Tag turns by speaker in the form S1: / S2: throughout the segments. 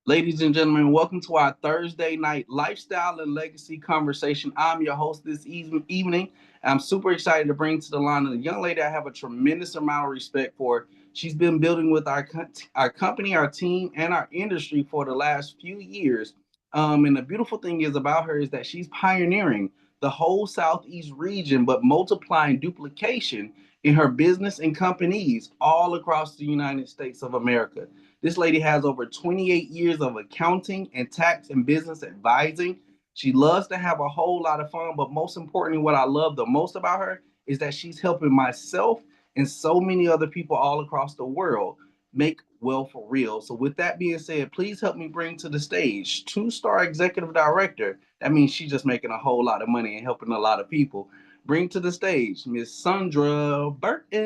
S1: Ladies and gentlemen, welcome to our Thursday night lifestyle and legacy conversation. I'm your host this evening. I'm super excited to bring to the line a young lady I have a tremendous amount of respect for. She's been building with our company, our team, and our industry for the last few years. And the beautiful thing is about her is that she's pioneering the whole Southeast region, but multiplying duplication in her business and companies all across the United States of America. This lady has over 28 years of accounting and tax and business advising. She loves to have a whole lot of fun, but most importantly, what I love the most about her is that she's helping myself and so many other people all across the world make wealth for real. So, with that being said, please help me bring to the stage two-star executive director. That means she's just making a whole lot of money and helping a lot of people. Bring to the stage Miss Sandra Burton.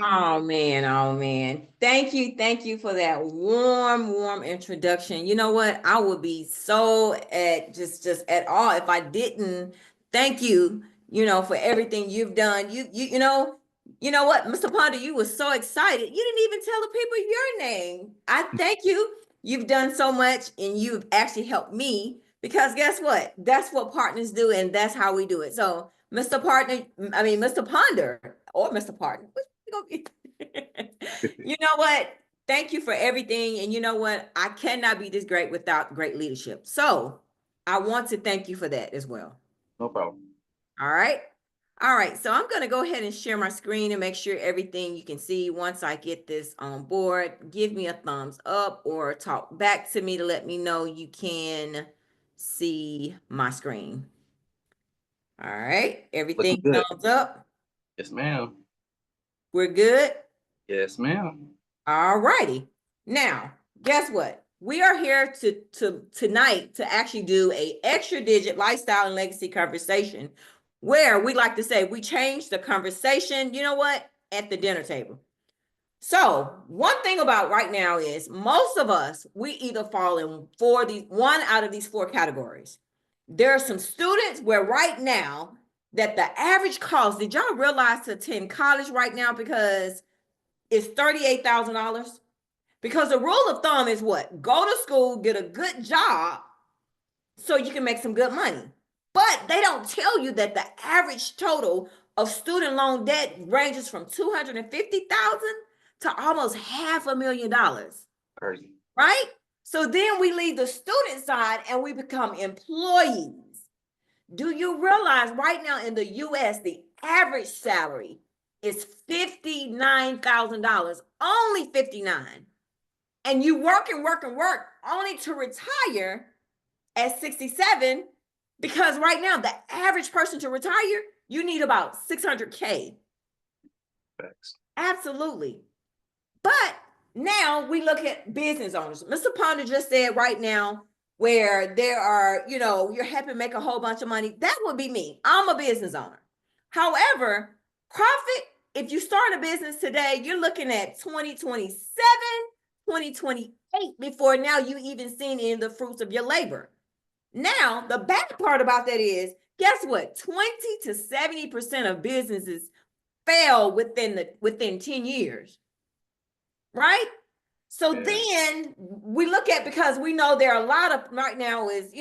S2: Oh man, oh man. Thank you for that warm introduction. You know what? I would be so at just at all if I didn't thank you, for everything you've done. You know what, Mr. Ponder, you were so excited. You didn't even tell the people your name. I thank you. You've done so much and you've actually helped me because guess what? That's what partners do, and that's how we do it. So, Mr. Ponder or Mr. Partner. You know what? Thank you for everything. And you know what? I cannot be this great without great leadership. So I want to thank you for that as well.
S1: No problem.
S2: All right. All right. So I'm going to go ahead and share my screen and make sure everything you can see. Once I get this on board, give me a thumbs up or talk back to me to let me know you can see my screen. All right. Everything
S1: Looking good.
S2: thumbs up.
S1: Yes, ma'am.
S2: We're good.
S1: Yes, ma'am.
S2: All righty. Now, guess what? We are here to tonight to actually do a extra digit lifestyle and legacy conversation where we like to say we change the conversation, you know what, at the dinner table. So one thing about right now is most of us, we either fall in one out of these four categories. There are some students where right now that the average cost, did y'all realize to attend college right now because it's $38,000? Because the rule of thumb is what? Go to school, get a good job so you can make some good money. But they don't tell you that the average total of student loan debt ranges from $250,000 to almost $500,000.
S1: Crazy.
S2: Right? So then we leave the student side and we become employees. Do you realize right now in the US, the average salary is $59,000, only 59. And you work and work and work only to retire at 67, because right now the average person to retire, you need about 600K.
S1: Facts.
S2: Absolutely. But now we look at business owners. Mr. Ponder just said right now where there are, you're happy to make a whole bunch of money. That would be me. I'm a business owner. However, profit, if you start a business today, you're looking at 2027, 2028 before now you even seen any of the fruits of your labor. Now, the bad part about that is, guess what? 20 to 70% of businesses fail within 10 years. Right? So then we look at, because we know there are a lot of right now is,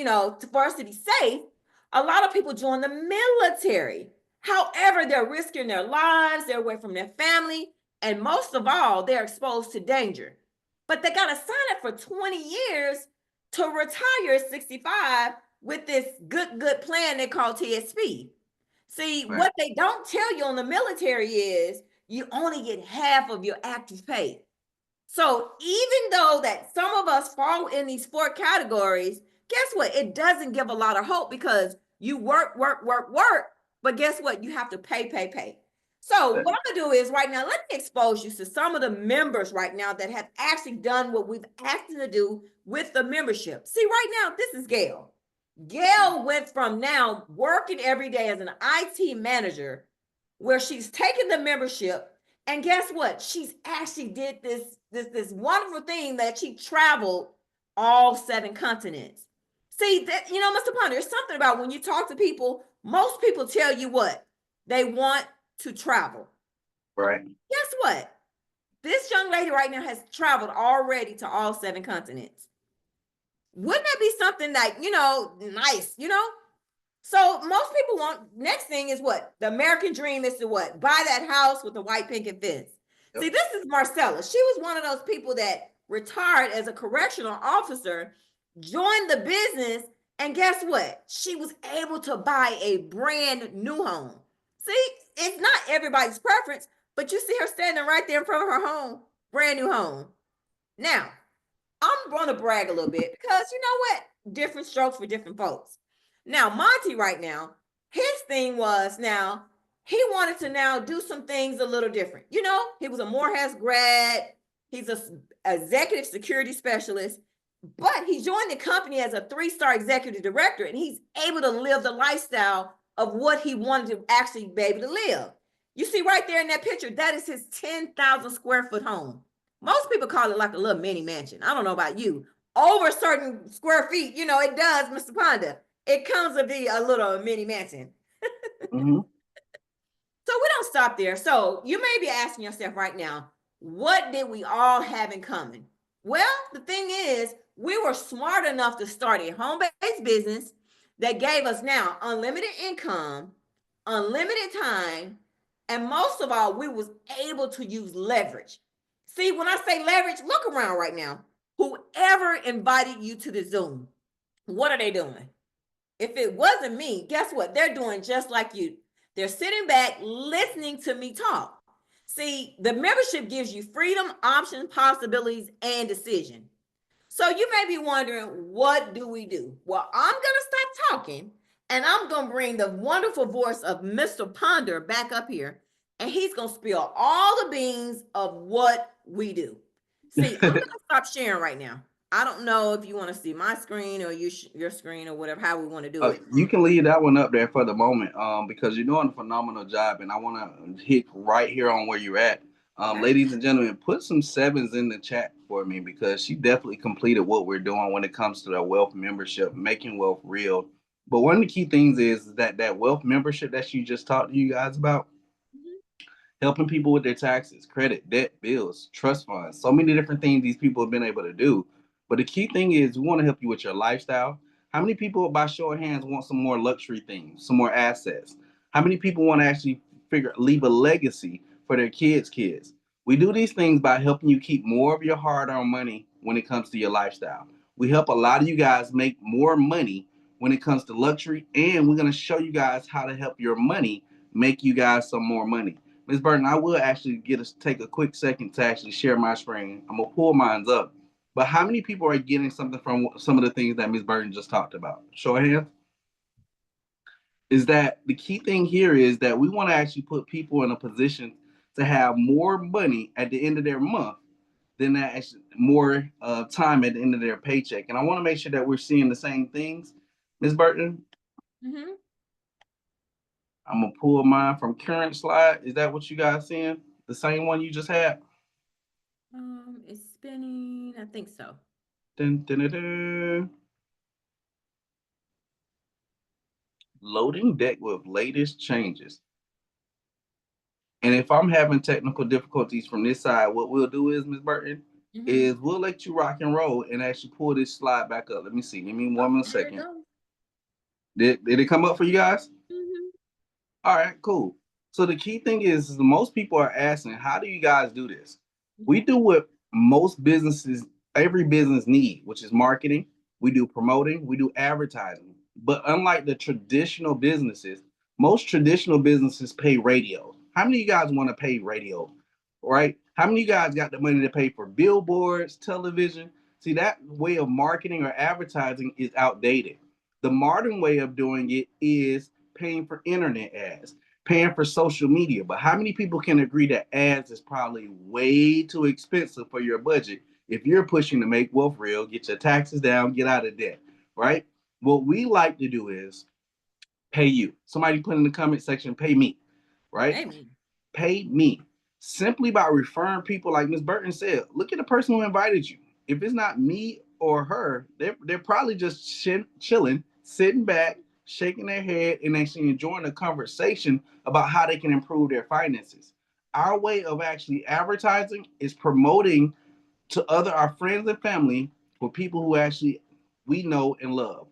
S2: for us to be safe, a lot of people join the military. However, they're risking their lives, they're away from their family, and most of all, they're exposed to danger. But they got to sign up for 20 years to retire at 65 with this good plan they call TSP. See,
S1: Right.
S2: what they don't tell you on the military is you only get half of your active pay. So even though that some of us fall in these four categories, guess what? It doesn't give a lot of hope because you work, but guess what? You have to pay. So what I'm gonna do is right now, let me expose you to some of the members right now that have actually done what we've asked them to do with the membership. See, right now, this is Gail. Gail went from now working every day as an IT manager, where she's taken the membership, and guess what? She's actually did this wonderful thing that she traveled all 7 continents. See, that, Mr. Ponder, there's something about when you talk to people, most people tell you what? They want to travel.
S1: Right.
S2: Guess what? This young lady right now has traveled already to all 7 continents. Wouldn't that be something that, nice, So most people want, next thing is what? The American dream is to what? Buy that house with the white picket fence. Yep. See, this is Marcella. She was one of those people that retired as a correctional officer, joined the business, and guess what? She was able to buy a brand new home. See, it's not everybody's preference, but you see her standing right there in front of her home, brand new home. Now, I'm going to brag a little bit because you know what? Different strokes for different folks. Now, Monty right now, his thing was now he wanted to now do some things a little different. He was a Morehouse grad. He's a executive security specialist, but he joined the company as a 3-star executive director, and he's able to live the lifestyle of what he wanted to actually be able to live. You see right there in that picture, that is his 10,000 square foot home. Most people call it like a little mini mansion. I don't know about you. Over a certain square feet, it does, Mr. Ponda. It comes to be a little mini mansion. Mm-hmm. So we don't stop there. So you may be asking yourself right now, what did we all have in common? Well, the thing is, we were smart enough to start a home-based business that gave us now unlimited income, unlimited time, and most of all, we was able to use leverage. See, when I say leverage, look around right now. Whoever invited you to the Zoom, what are they doing? If it wasn't me, guess what? They're doing just like you. They're sitting back, listening to me talk. See, the membership gives you freedom, options, possibilities, and decision. So you may be wondering, what do we do? Well, I'm going to stop talking, and I'm going to bring the wonderful voice of Mr. Ponder back up here, and he's going to spill all the beans of what we do. See, I'm going to stop sharing right now. I don't know if you want to see my screen or your screen or whatever, how we want to do it.
S1: You can leave that one up there for the moment because you're doing a phenomenal job, and I want to hit right here on where you're at. Okay. Ladies and gentlemen, put some 7s in the chat for me because she definitely completed what we're doing when it comes to the wealth membership, making wealth real. But one of the key things is that wealth membership that she just talked to you guys about, helping people with their taxes, credit, debt, bills, trust funds, so many different things these people have been able to do. But the key thing is we want to help you with your lifestyle. How many people, by show of hands, want some more luxury things, some more assets? How many people want to actually leave a legacy for their kids? We do these things by helping you keep more of your hard-earned money when it comes to your lifestyle. We help a lot of you guys make more money when it comes to luxury, and we're going to show you guys how to help your money make you guys some more money. Ms. Burton, I will actually take a quick second to actually share my screen. I'm going to pull mine up. But how many people are getting something from some of the things that Ms. Burton just talked about? Show of hands. Is that the key thing here is that we want to actually put people in a position to have more money at the end of their month than that actually more time at the end of their paycheck. And I want to make sure that we're seeing the same things. Ms. Burton? Mm-hmm. I'm going to pull mine from current slide. Is that what you guys seeing? The same one you just had?
S2: It's spinning. I think so.
S1: Dun, dun, dun, dun. Loading deck with latest changes. And if I'm having technical difficulties from this side, what we'll do is, Ms. Burton, is we'll let you rock and roll and actually pull this slide back up. Let me see. Give me one second. Did it come up for you guys? Mm-hmm. All right, cool. So the key thing is most people are asking, how do you guys do this? We do what most businesses, every business need, which is marketing. We do promoting, we do advertising. But unlike the traditional businesses, most traditional businesses pay radio. How many of you guys want to pay radio? Right? How many of you guys got the money to pay for billboards, television? See, that way of marketing or advertising is outdated. The modern way of doing it is paying for internet ads, paying for social media. But how many people can agree that ads is probably way too expensive for your budget if you're pushing to make wealth real, get your taxes down, get out of debt, right? What we like to do is pay you. Somebody put in the comment section, pay me, right? Pay me. Pay me. Simply by referring people, like Ms. Burton said, look at the person who invited you. If it's not me or her, they're probably just chilling, sitting back, shaking their head, and actually enjoying a conversation about how they can improve their finances. Our way of actually advertising is promoting to our friends and family for people who actually we know and love.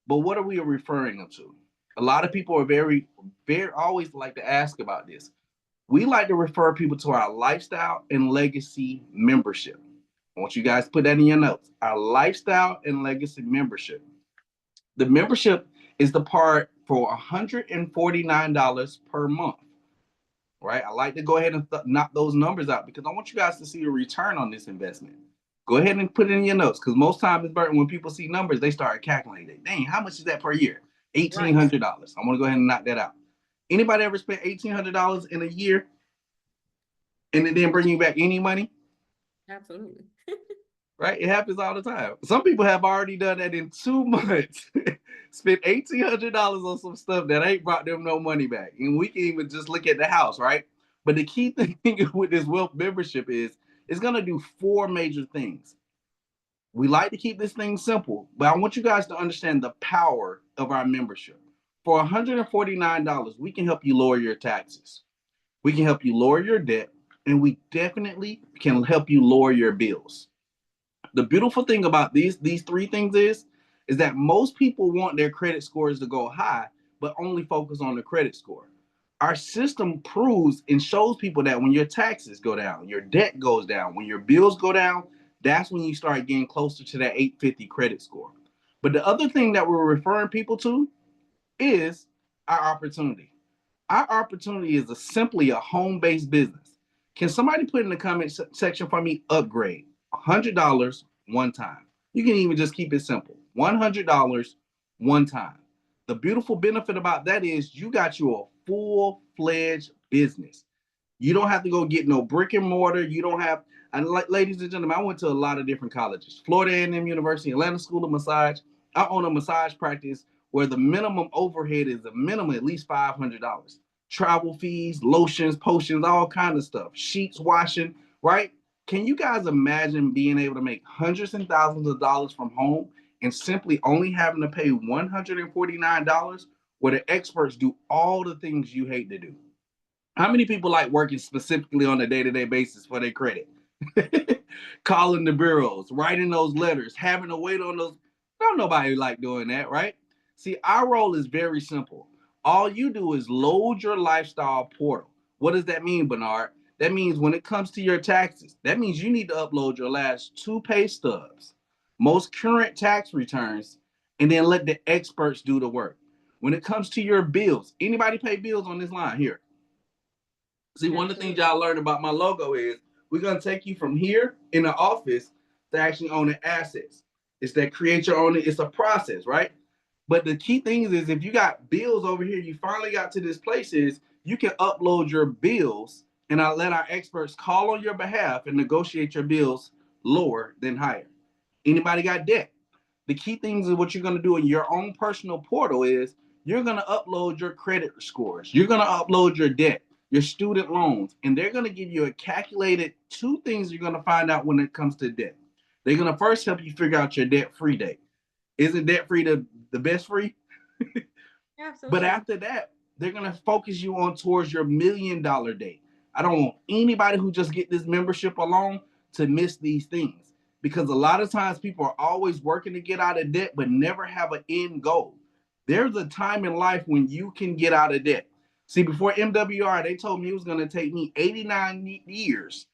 S1: But what are we referring them to? A lot of people are very always like to ask about this. We like to refer people to our lifestyle and legacy membership. I want you guys to put that in your notes. Our lifestyle and legacy membership. The membership is the part for $149 per month, right? I like to go ahead and knock those numbers out because I want you guys to see a return on this investment. Go ahead and put it in your notes because most times, Burton, when people see numbers, they start calculating. Dang, how much is that per year? $1,800. I want to go ahead and knock that out. Anybody ever spent $1,800 in a year and it didn't bring you back any money?
S2: Absolutely.
S1: Right? It happens all the time. Some people have already done that in 2 months. Spent $1,800 on some stuff that ain't brought them no money back. And we can even just look at the house, right? But the key thing with this wealth membership is it's going to do four major things. We like to keep this thing simple, but I want you guys to understand the power of our membership. For $149, we can help you lower your taxes. We can help you lower your debt, and we definitely can help you lower your bills. The beautiful thing about these three things is that most people want their credit scores to go high, but only focus on the credit score. Our system proves and shows people that when your taxes go down, your debt goes down, when your bills go down, that's when you start getting closer to that 850 credit score. But the other thing that we're referring people to is our opportunity. Our opportunity is simply a home-based business. Can somebody put in the comment section for me, upgrade? $100 one time. You can even just keep it simple. $100 one time. The beautiful benefit about that is you got you a full-fledged business. You don't have to go get no brick and mortar. You don't have, and like, ladies and gentlemen, I went to a lot of different colleges. Florida A&M University, Atlanta School of Massage. I own a massage practice where the minimum overhead is a minimum at least $500. Travel fees, lotions, potions, all kind of stuff. Sheets washing, right? Can you guys imagine being able to make hundreds and thousands of dollars from home and simply only having to pay $149 where the experts do all the things you hate to do? How many people like working specifically on a day-to-day basis for their credit? Calling the bureaus, writing those letters, having to wait on those. Don't nobody like doing that, right? See, our role is very simple. All you do is load your lifestyle portal. What does that mean, Bernard? That means when it comes to your taxes, that means you need to upload your last 2 pay stubs, most current tax returns, and then let the experts do the work. When it comes to your bills, anybody pay bills on this line here? See, one of the things y'all learned about my logo is we're going to take you from here in the office to actually owning assets. It's that create your own, it's a process, right? But the key thing is if you got bills over here, you finally got to this place is you can upload your bills and I'll let our experts call on your behalf and negotiate your bills lower than higher. Anybody got debt? The key things is what you're going to do in your own personal portal is you're going to upload your credit scores. You're going to upload your debt, your student loans, and they're going to give you a calculated 2 things you're going to find out when it comes to debt. They're going to first help you figure out your debt-free date. Isn't debt-free the best free? Absolutely. But after that, they're going to focus you on towards your $1,000,000 date. I don't want anybody who just get this membership alone to miss these things because a lot of times people are always working to get out of debt but never have an end goal. There's a time in life when you can get out of debt. See, before MWR, they told me it was going to take me 89 years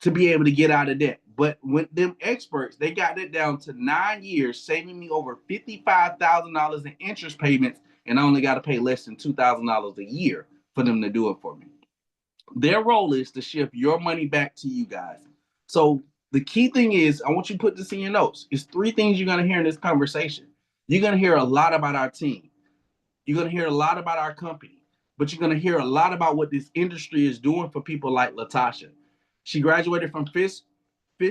S1: to be able to get out of debt. But with them experts, they got it down to 9 years, saving me over $55,000 in interest payments, and I only got to pay less than $2,000 a year for them to do it for me. Their role is to shift your money back to you guys. So the key thing is, I want you to put this in your notes. It's 3 things you're going to hear in this conversation. You're going to hear a lot about our team. You're going to hear a lot about our company, but you're going to hear a lot about what this industry is doing for people like Latasha. She graduated from Fisk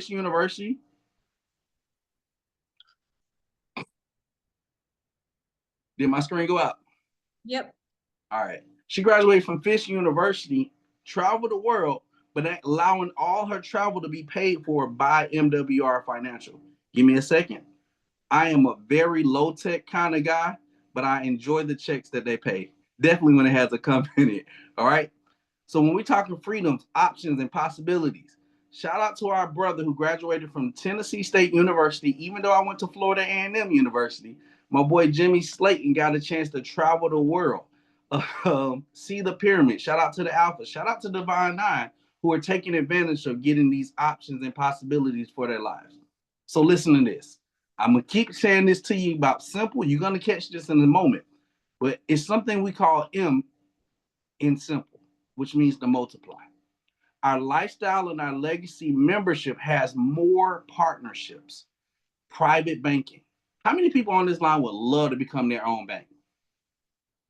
S1: University. Did my screen go out?
S2: Yep.
S1: All right. She graduated from Fisk University, traveled the world, but allowing all her travel to be paid for by MWR Financial. Give me a second. I am a very low-tech kind of guy, but I enjoy the checks that they pay. Definitely when it has a company in it. All right. So when we're talking freedoms, options, and possibilities, shout out to our brother who graduated from Tennessee State University. Even though I went to Florida A&M University, my boy Jimmy Slayton got a chance to travel the world, see the pyramid. Shout out to the Alpha. Shout out to Divine Nine, who are taking advantage of getting these options and possibilities for their lives. So listen to this. I'm gonna keep saying this to you about simple. You're gonna catch this in a moment, but it's something we call M in simple, which means to multiply. Our lifestyle and our legacy membership has more partnerships. Private banking. How many people on this line would love to become their own bank?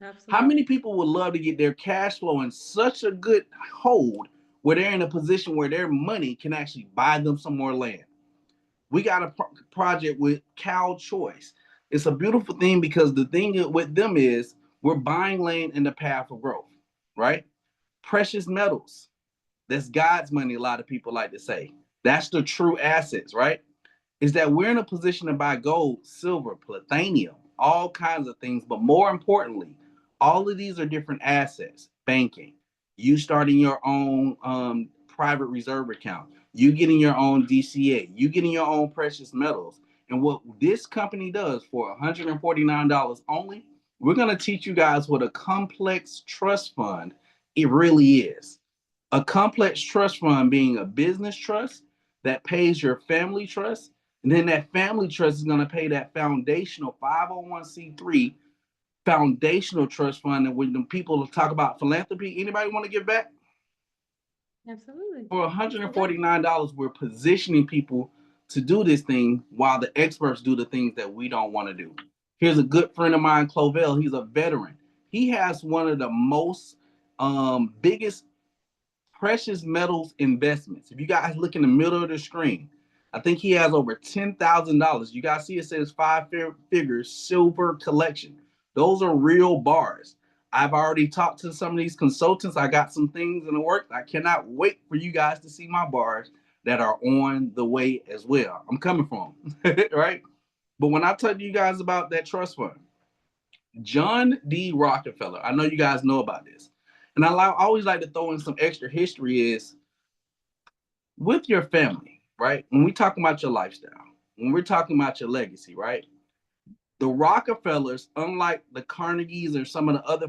S2: Absolutely.
S1: How many people would love to get their cash flow in such a good hold where they're in a position where their money can actually buy them some more land? We got a project with Cal Choice. It's a beautiful thing because the thing with them is we're buying land in the path of growth, right? Precious metals. That's God's money, a lot of people like to say. That's the true assets, right? Is that we're in a position to buy gold, silver, platinum, all kinds of things. But more importantly, all of these are different assets. Banking, you starting your own private reserve account, you getting your own DCA, you getting your own precious metals. And what this company does for $149 only, we're going to teach you guys what a complex trust fund it really is. A complex trust fund being a business trust that pays your family trust, and then that family trust is going to pay that foundational 501c3 foundational trust fund. And when people talk about philanthropy, anybody want to give back?
S2: Absolutely.
S1: For $149, we're positioning people to do this thing while the experts do the things that we don't want to do. Here's a good friend of mine, Clovell. He's a veteran. He has one of the most biggest precious metals investments. If you guys look in the middle of the screen, I think he has over $10,000. You guys see it says five figures silver collection. Those are real bars. I've already talked to some of these consultants. I got some things in the works. I cannot wait for you guys to see my bars that are on the way as well. I'm coming from them, right? But when I tell you guys about that trust fund, John D. Rockefeller, I know you guys know about this. And I always like to throw in some extra history is with your family, right? When we talking about your lifestyle, when we're talking about your legacy, right? The Rockefellers, unlike the Carnegies or some of the other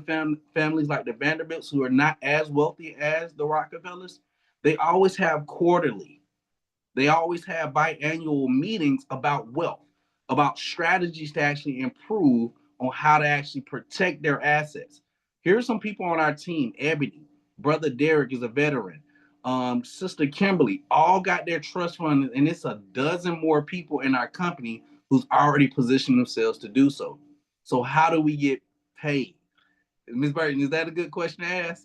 S1: families like the Vanderbilts who are not as wealthy as the Rockefellers, they always have quarterly, they always have biannual meetings about wealth, about strategies to actually improve on how to actually protect their assets. Here's some people on our team. Ebony, brother Derek is a veteran. Sister Kimberly, all got their trust fund, and it's a dozen more people in our company who's already positioned themselves to do so. So how do we get paid? Ms. Burton, is that a good question to ask?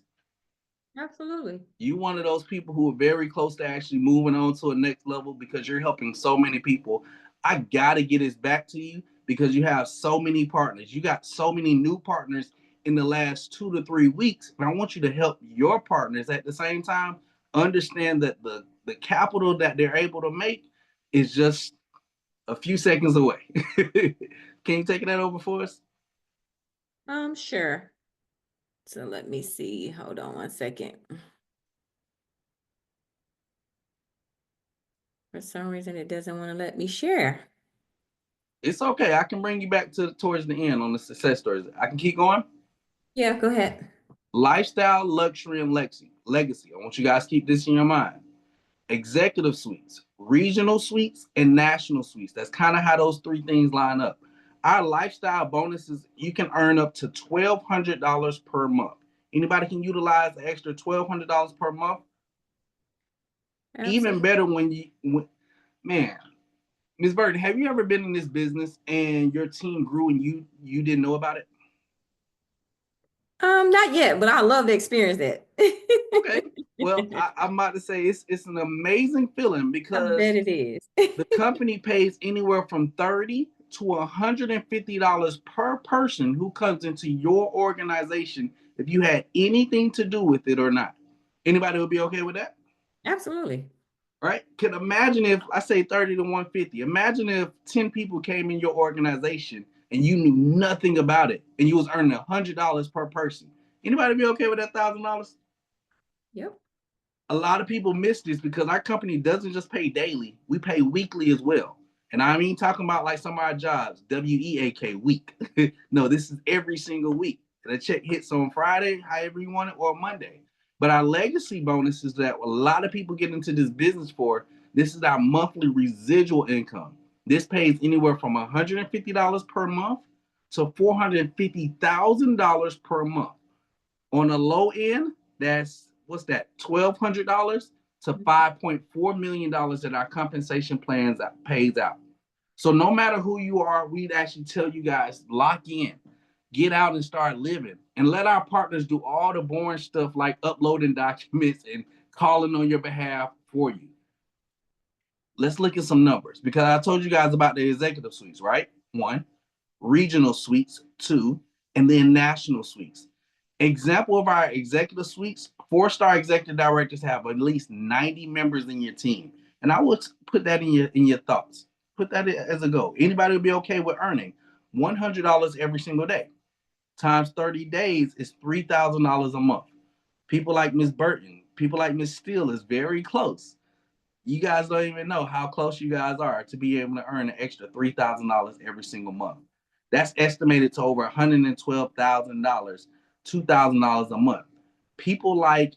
S2: Absolutely.
S1: You one of those people who are very close to actually moving on to a next level because you're helping so many people. I gotta get this back to you because you have so many partners. You got so many new partners in the last 2 to 3 weeks, and I want you to help your partners at the same time understand that the capital that they're able to make is just a few seconds away. Can you take that over for us?
S2: Sure. So let me see. Hold on one second. For some reason, it doesn't want to let me share.
S1: It's okay. I can bring you back to towards the end on the success stories. I can keep going.
S2: Yeah, go ahead.
S1: Lifestyle, luxury, and legacy. I want you guys to keep this in your mind. Executive suites, regional suites, and national suites. That's kind of how those three things line up. Our lifestyle bonuses, you can earn up to $1,200 per month. Anybody can utilize the extra $1,200 per month.
S2: Absolutely.
S1: Even better man, Ms. Burton, have you ever been in this business and your team grew and you didn't know about it?
S2: Not yet, but I love to experience that.
S1: Okay. Well, I'm about to say it's an amazing feeling
S2: I
S1: because
S2: bet it is.
S1: the company pays anywhere from $30 to $150 per person who comes into your organization if you had anything to do with it or not. Anybody would be okay with that?
S2: Absolutely.
S1: Right? Can imagine if I say 30 to 150. Imagine if 10 people came in your organization and you knew nothing about it and you was earning $100 per person. Anybody be okay with that $1,000?
S2: Yep.
S1: A lot of people miss this because our company doesn't just pay daily, we pay weekly as well. And I mean talking about like some of our jobs, WEAK week. No, this is every single week. The check hits on Friday, however you want it, or Monday. But our legacy bonus is that a lot of people get into this business for. This is our monthly residual income. This pays anywhere from $150 per month to $450,000 per month. On the low end, that's what's that? $1,200 to $5.4 million that our compensation plans pays out. So no matter who you are, we'd actually tell you guys lock in, get out and start living, and let our partners do all the boring stuff like uploading documents and calling on your behalf for you. Let's look at some numbers because I told you guys about the executive suites, right? One, regional suites, two, and then national suites. Example of our executive suites, four-star executive directors have at least 90 members in your team. And I would put that in your thoughts. Put that as a goal. Anybody would be okay with earning $100 every single day. Times 30 days is $3,000 a month. People like Miss Burton, people like Miss Steele is very close. You guys don't even know how close you guys are to be able to earn an extra $3,000 every single month. That's estimated to over $112,000, $2,000 a month. People like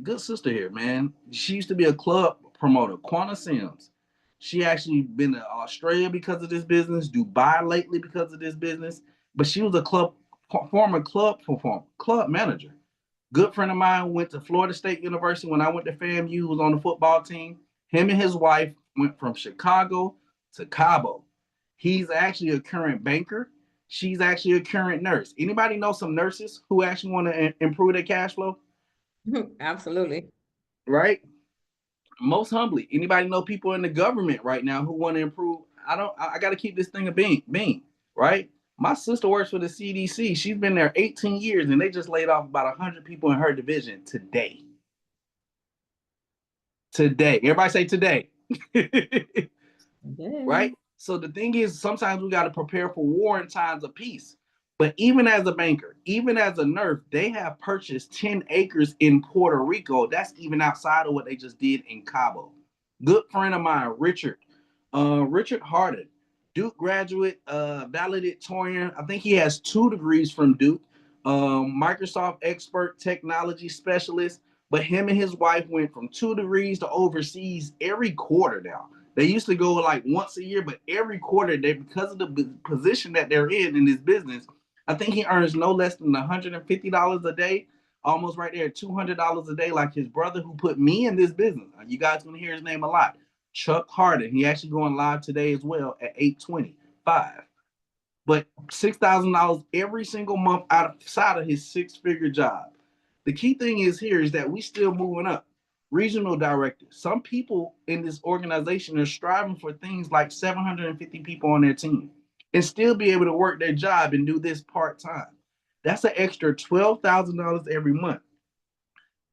S1: good sister here, man. She used to be a club promoter, Quanta Sims. She actually been to Australia because of this business, Dubai lately because of this business. But she was a former club manager. Good friend of mine went to Florida State University when I went to FAMU, was on the football team. Him and his wife went from Chicago to Cabo. He's actually a current banker. She's actually a current nurse. Anybody know some nurses who actually want to improve their cash flow?
S2: Absolutely.
S1: Right? Most humbly, anybody know people in the government right now who want to improve? I got to keep this thing a being, right? My sister works for the CDC. She's been there 18 years and they just laid off about 100 people in her division today. Today. Everybody say today. Right? So the thing is, sometimes we got to prepare for war in times of peace. But even as a banker, even as a nurse, they have purchased 10 acres in Puerto Rico. That's even outside of what they just did in Cabo. Good friend of mine, Richard Harden, Duke graduate, valedictorian. I think he has 2 degrees from Duke. Microsoft expert, technology specialist. But him and his wife went from 2 degrees to overseas every quarter now. They used to go like once a year, but every quarter, they because of the position that they're in this business, I think he earns no less than $150 a day, almost right there, $200 a day, like his brother who put me in this business. You guys gonna hear his name a lot, Chuck Harden. He actually going live today as well at 8:25. But $6,000 every single month outside of his six-figure job. The key thing is here is that we still moving up. Regional directors. Some people in this organization are striving for things like 750 people on their team and still be able to work their job and do this part-time. That's an extra $12,000 every month.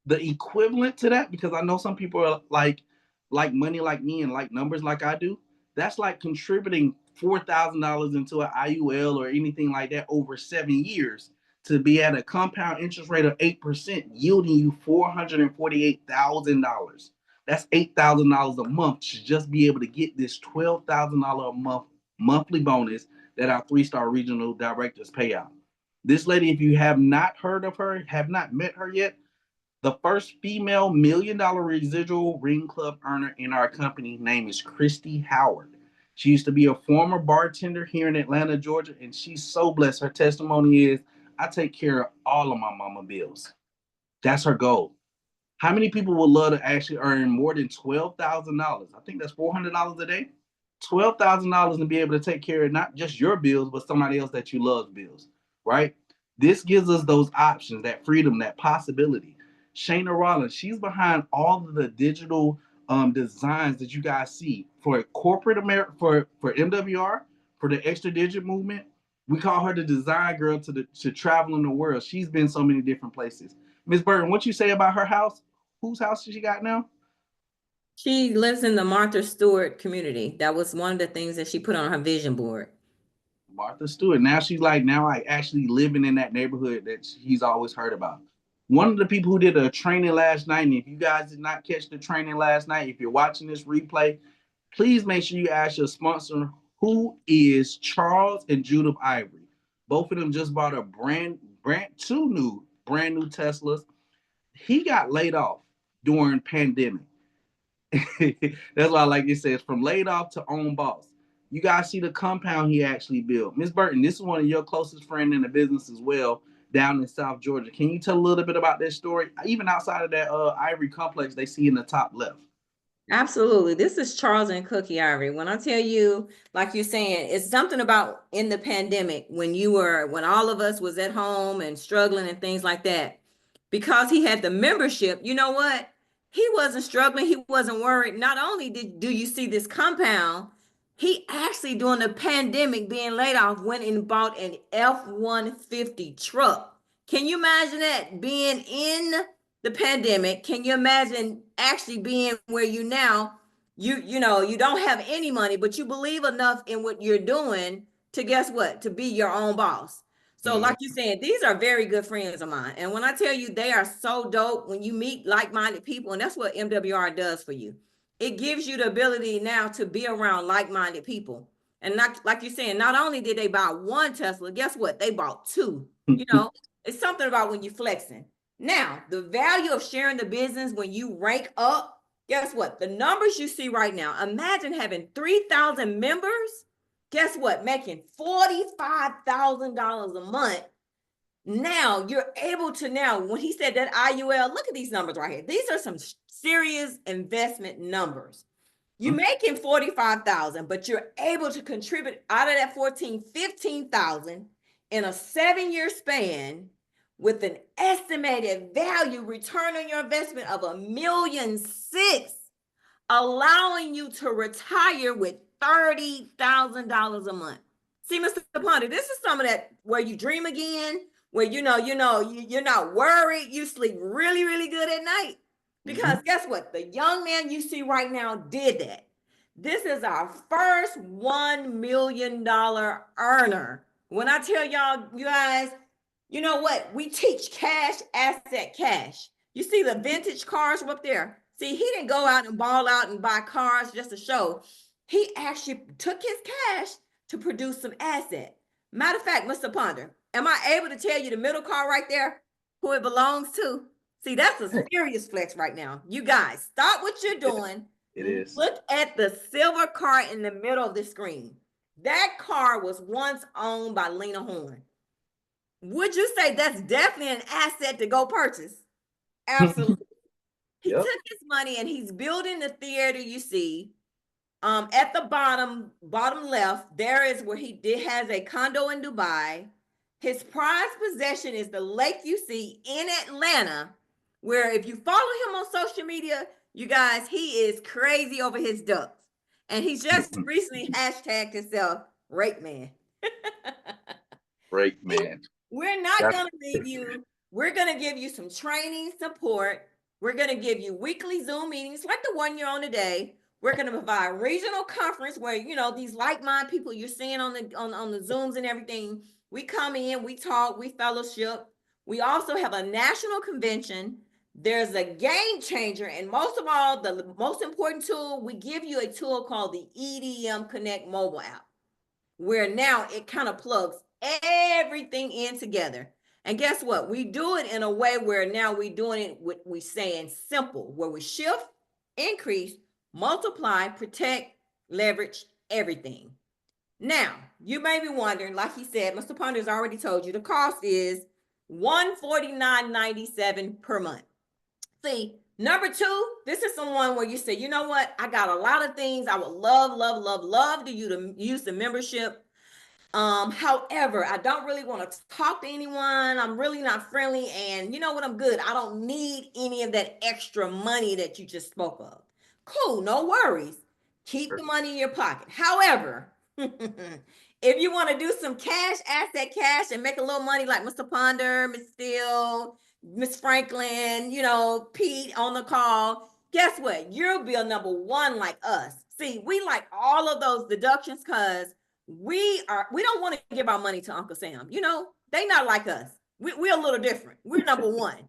S1: The equivalent to that, because I know some people are like money like me and like numbers like I do, that's like contributing $4,000 into an IUL or anything like that over 7 years to be at a compound interest rate of 8%, yielding you $448,000. That's $8,000 a month to just be able to get this $12,000 a month monthly bonus that our 3-star regional directors pay out. This lady, if you have not heard of her, have not met her yet, the first female $1 million residual ring club earner in our company name is Christy Howard. She used to be a former bartender here in Atlanta, Georgia, and she's so blessed. Her testimony is, I take care of all of my mama bills. That's her goal. How many people would love to actually earn more than $12,000? I think that's $400 a day. $12,000 and be able to take care of not just your bills, but somebody else that you love's bills, right? This gives us those options, that freedom, that possibility. Shayna Rollins, she's behind all of the digital designs that you guys see for corporate America, for MWR, for the extra digit movement. We call her the design girl to travel in the world. She's been so many different places. Miss Burton, what you say about her house? Whose house does she got now?
S2: She lives in the Martha Stewart community. That was one of the things that she put on her vision board.
S1: Martha Stewart. Now she's like, now I actually living in that neighborhood that he's always heard about. One of the people who did a training last night, and if you guys did not catch the training last night, if you're watching this replay, please make sure you ask your sponsor, who is Charles and Judith Ivory. Both of them just bought a two new brand new Teslas. He got laid off during pandemic. That's why, like it says, from laid off to own boss. You guys see the compound he actually built. Miss Burton, this is one of your closest friends in the business as well, down in South Georgia. Can you tell a little bit about that story? Even outside of that Ivory complex they see in the top left.
S2: Absolutely. This is Charles and Cookie Ivory. When I tell you, like you're saying, it's something about in the pandemic when all of us was at home and struggling and things like that. Because he had the membership, you know what? He wasn't struggling. He wasn't worried. Not only do you see this compound, he actually during the pandemic being laid off went and bought an F-150 truck. Can you imagine that being in the pandemic? Can you imagine actually being where you now, you know, you don't have any money, but you believe enough in what you're doing to guess what? To be your own boss. So like you're saying, these are very good friends of mine. And when I tell you they are so dope, when you meet like-minded people, and that's what MWR does for you. It gives you the ability now to be around like-minded people. And not like you're saying, not only did they buy one Tesla, guess what? They bought two. You know, it's something about when you're flexing. Now, the value of sharing the business when you rank up, guess what? The numbers you see right now, imagine having 3,000 members. Guess what? Making $45,000 a month. Now you're able to when he said that IUL, look at these numbers right here. These are some serious investment numbers. You're making 45,000, but you're able to contribute out of that 15,000 in a 7-year span with an estimated value return on your investment of $1.6 million, allowing you to retire with $30,000 a month. See, Mr. Ponder, this is some of that where you dream again, where you're not worried, you sleep really, really good at night. Because guess what? The young man you see right now did that. This is our first $1 million earner. When I tell y'all, you guys, you know what? We teach cash, asset, cash. You see the vintage cars up there? See, he didn't go out and ball out and buy cars just to show. He actually took his cash to produce some asset. Matter of fact, Mr. Ponder, am I able to tell you the middle car right there, who it belongs to? See, that's a serious flex right now. You guys, stop what you're doing.
S1: It is.
S2: Look at the silver car in the middle of the screen. That car was once owned by Lena Horne. Would you say that's definitely an asset to go purchase? Absolutely. He took his money and he's building the theater you see. At the bottom left, there is where has a condo in Dubai. His prized possession is the lake you see in Atlanta, where if you follow him on social media, you guys, he is crazy over his ducks. And he's just recently hashtagged himself Rake Man.
S1: Rake Man.
S2: We're not going to leave you. We're going to give you some training support. We're going to give you weekly Zoom meetings like the one you're on today. We're going to provide regional conference where, you know, these like-minded people you're seeing on the Zooms and everything, we come in, we talk, we fellowship. We also have a national convention. There's a game changer. And most of all, the most important tool, we give you a tool called the EDM Connect mobile app, where now it kind of plugs everything in together. And guess what? We do it in a way where now we're doing it with, we saying simple, where we shift, increase, multiply, protect, leverage, everything. Now, you may be wondering, like he said, Mr. Ponder has already told you, the cost is $149.97 per month. See, number two, this is someone where you say, you know what? I got a lot of things I would love to you to use the membership. However, I don't really want to talk to anyone. I'm really not friendly. And you know what? I'm good. I don't need any of that extra money that you just spoke of. Cool. No worries. Keep the money in your pocket. However, if you want to do some asset cash and make a little money like Mr. Ponder, Miss Steele, Miss Franklin, you know, Pete on the call, guess what? You'll be a number one like us. See, we like all of those deductions because we don't want to give our money to Uncle Sam. You know, they not like us. We're a little different. We're number one.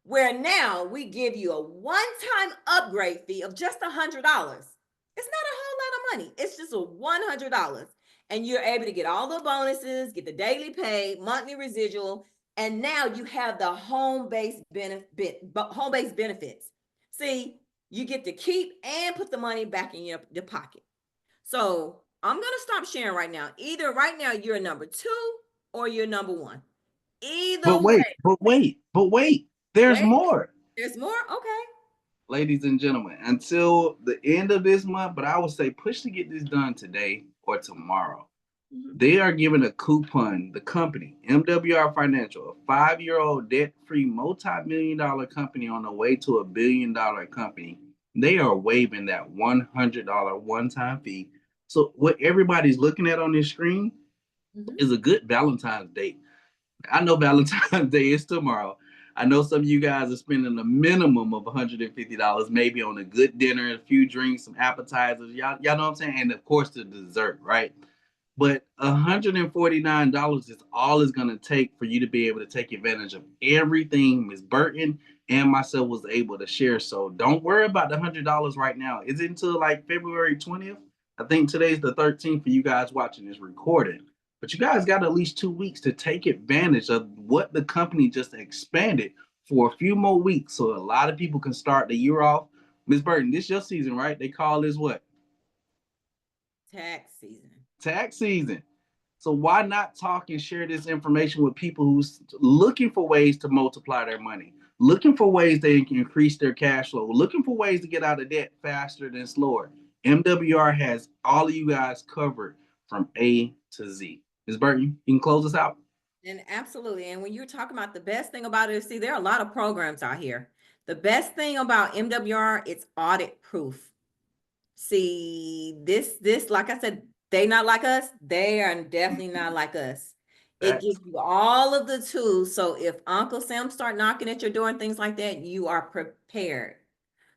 S2: where now we give you a one-time upgrade fee of just $100. It's not a whole lot of money. It's just a $100. And you're able to get all the bonuses, get the daily pay, monthly residual, and now you have the home-based benefits. See, you get to keep and put the money back in your pocket. So I'm gonna stop sharing right now. Either right now you're number 2 or you're number 1. Either
S1: But
S2: way.
S1: wait. There's
S2: Wait,
S1: more.
S2: there's more? Okay.
S1: Ladies and gentlemen, until the end of this month, but I would say push to get this done today or tomorrow. They are giving a coupon, the company, MWR Financial, a 5-year-old debt-free multi-million-dollar company on the way to a billion-dollar company. They are waiving that $100 one-time fee. So what everybody's looking at on this screen is a good Valentine's Day. I know Valentine's Day is tomorrow. I know some of you guys are spending a minimum of $150, maybe on a good dinner, a few drinks, some appetizers. Y'all know what I'm saying? And of course the dessert, right? But $149 is all it's going to take for you to be able to take advantage of everything Ms. Burton and myself was able to share. So don't worry about the $100 right now. It's until like February 20th. I think today's the 13th for you guys watching this recording. But you guys got at least 2 weeks to take advantage of what the company just expanded for a few more weeks. So a lot of people can start the year off. Ms. Burton, this is your season, right? They call this what?
S2: Tax season.
S1: Tax season. So why not talk and share this information with people who's looking for ways to multiply their money, looking for ways they can increase their cash flow, looking for ways to get out of debt faster than slower. MWR has all of you guys covered from A to Z. Ms. Burton, you can close us out.
S2: And absolutely. And when you're talking about the best thing about it, see, there are a lot of programs out here. The best thing about MWR, it's audit proof. See, this, like I said, they not like us. They are definitely not like us. It gives you all of the tools. So if Uncle Sam start knocking at your door and things like that, you are prepared.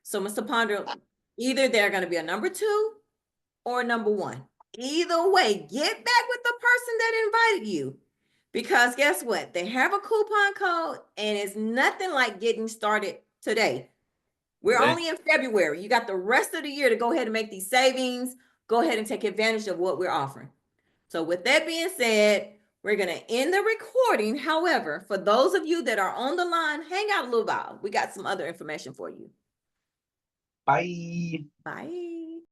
S2: So Mr. Ponder, either they're going to be a number 2 or number 1. Either way, get back with the person that invited you. Because guess what? They have a coupon code and it's nothing like getting started today. We're only in February. You got the rest of the year to go ahead and make these savings. Go ahead and take advantage of what we're offering. So with that being said, we're going to end the recording. However, for those of you that are on the line, hang out a little while. We got some other information for you.
S1: Bye.
S2: Bye.